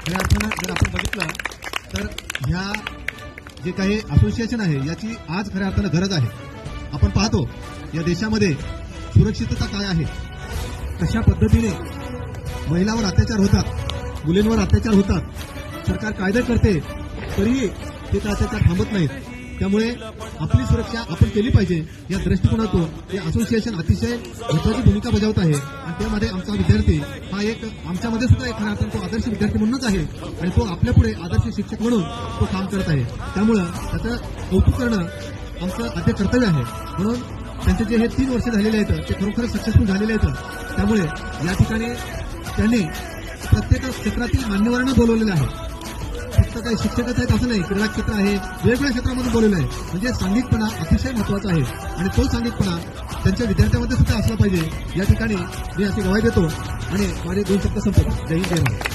खऱ्या अर्थानं जर आपण बघितलं तर ह्या जे काही असोसिएशन आहे याची आज खऱ्या अर्थानं गरज आहे. आपण पाहतो या देशामध्ये सुरक्षितता काय आहे, कशा पद्धतीने महिलांवर अत्याचार होतात, मुलींवर अत्याचार होतात, सरकार कायदे करते तरीही ते अत्याचार थांबत नाहीत. त्यामुळे आपली सुरक्षा आपण केली पाहिजे या दृष्टिकोनातून हे असोसिएशन अतिशय महत्वाची भूमिका बजावत आहे. आणि त्यामध्ये आमचा विद्यार्थी हा एक आमच्यामध्ये सुद्धा एक खऱ्या अर्थानं तो आदर्श विद्यार्थी म्हणूनच आहे आणि तो आपल्यापुढे आदर्श शिक्षक म्हणून तो काम करत आहे. त्यामुळं त्याचं कौतुक करणं आमचं आद्य कर्तव्य आहे. म्हणून त्यांचे जे हे 3 वर्ष झालेले आहेत ते खरोखर सक्सेसफुल झालेले आहेत. त्यामुळे या ठिकाणी त्यांनी प्रत्येक क्षेत्रातील मान्यवरांना बोलवलेलं आहे. फक्त काही शिक्षकच आहेत असं नाही, क्रीडा क्षेत्र आहे, वेगवेगळ्या क्षेत्रामध्ये बोलवलं आहे. म्हणजे सांघिकपणा अतिशय महत्वाचा आहे आणि तो सांघिकपणा त्यांच्या विद्यार्थ्यांमध्ये सुद्धा असला पाहिजे. या ठिकाणी मी अशी ग्वाही देतो आणि माझे 2 शब्द संपवतो. जय हिंद, जय भारत.